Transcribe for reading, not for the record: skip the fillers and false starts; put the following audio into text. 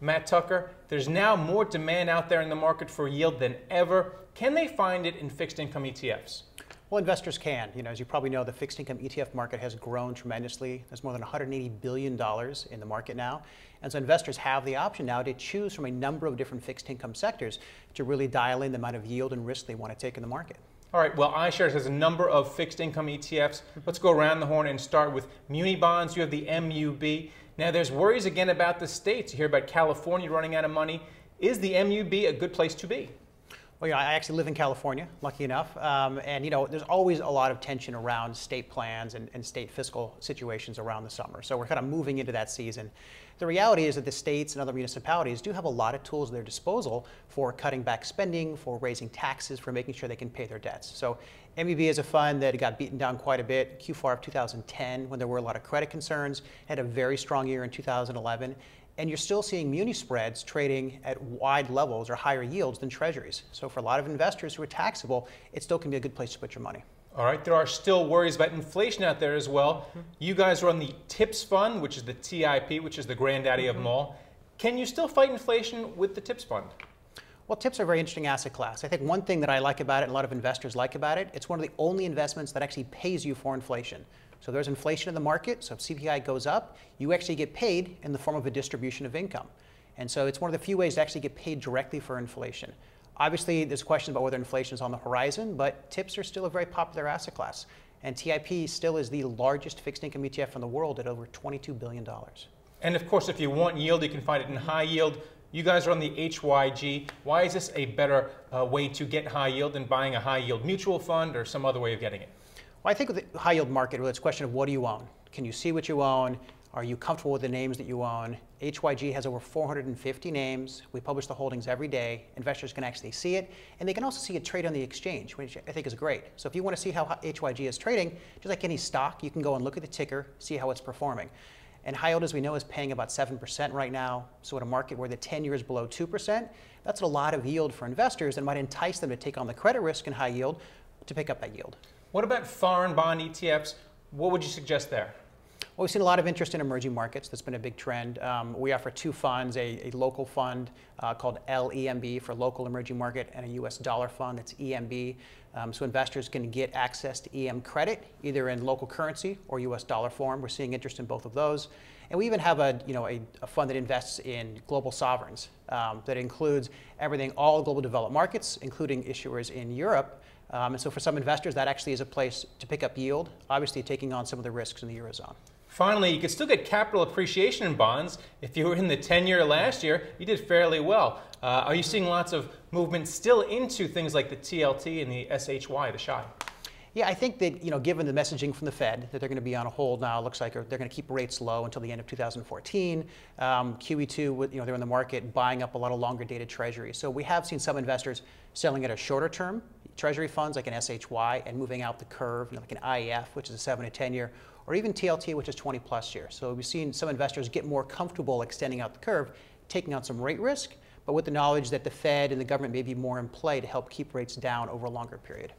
Matt Tucker, there's now more demand out there in the market for yield than ever. Can they find it in fixed income ETFs? Well, investors can. As you probably know, the fixed income ETF market has grown tremendously. There's more than $180 billion in the market now. And so investors have the option now to choose from a number of different fixed income sectors to really dial in the amount of yield and risk they want to take in the market. All right, well, iShares has a number of fixed income ETFs. Let's go around the horn and start with muni bonds. You have the MUB. Now, there's worries again about the states. You hear about California running out of money. Is the MUB a good place to be? Well, I actually live in California, lucky enough, and there's always a lot of tension around state plans and state fiscal situations around the summer. So we're kind of moving into that season. The reality is that the states and other municipalities do have a lot of tools at their disposal for cutting back spending, for raising taxes, for making sure they can pay their debts. So MUB is a fund that got beaten down quite a bit. Q4 of 2010, when there were a lot of credit concerns, had a very strong year in 2011. And you're still seeing muni spreads trading at wide levels or higher yields than treasuries. So for a lot of investors who are taxable, it still can be a good place to put your money. All right, there are still worries about inflation out there as well. You guys run the TIPS fund, which is the TIP, which is the granddaddy of them all. Can you still fight inflation with the TIPS fund? Well, TIPS are a very interesting asset class. I think one thing that I like about it, and a lot of investors like about it, it's one of the only investments that actually pays you for inflation. So there's inflation in the market, so if CPI goes up, you actually get paid in the form of a distribution of income. And so it's one of the few ways to actually get paid directly for inflation. Obviously, there's questions about whether inflation is on the horizon, but TIPS are still a very popular asset class. And TIP still is the largest fixed income ETF in the world at over $22 billion. And of course, if you want yield, you can find it in high yield. You guys are on the HYG. Why is this a better way to get high yield than buying a high yield mutual fund or some other way of getting it? Well, I think with the high yield market, well, it's a question of what do you own? Can you see what you own? Are you comfortable with the names that you own? HYG has over 450 names. We publish the holdings every day. Investors can actually see it, and they can also see it trade on the exchange, which I think is great. So if you want to see how HYG is trading, just like any stock, you can go and look at the ticker, see how it's performing. And high yield, as we know, is paying about 7% right now. So in a market where the 10-year is below 2%, that's a lot of yield for investors and might entice them to take on the credit risk in high yield to pick up that yield. What about foreign bond ETFs? What would you suggest there? Well, we've seen a lot of interest in emerging markets. That's been a big trend. We offer two funds, a local fund called LEMB for local emerging market and a US dollar fund that's EMB. So investors can get access to EM credit either in local currency or US dollar form. We're seeing interest in both of those. And we even have a fund that invests in global sovereigns that includes everything, all global developed markets, including issuers in Europe. And so for some investors, that actually is a place to pick up yield, obviously taking on some of the risks in the Eurozone. Finally, you can still get capital appreciation in bonds. If you were in the 10-year last year, you did fairly well. Are you seeing lots of movement still into things like the TLT and the SHY, the SHY? Yeah, I think that, given the messaging from the Fed that they're going to be on a hold now, it looks like they're going to keep rates low until the end of 2014. QE2, they're in the market buying up a lot of longer dated treasuries. So we have seen some investors selling at a shorter term treasury funds like an SHY and moving out the curve, like an IEF, which is a 7 to 10 year, or even TLT, which is 20 plus years. So we've seen some investors get more comfortable extending out the curve, taking on some rate risk, but with the knowledge that the Fed and the government may be more in play to help keep rates down over a longer period.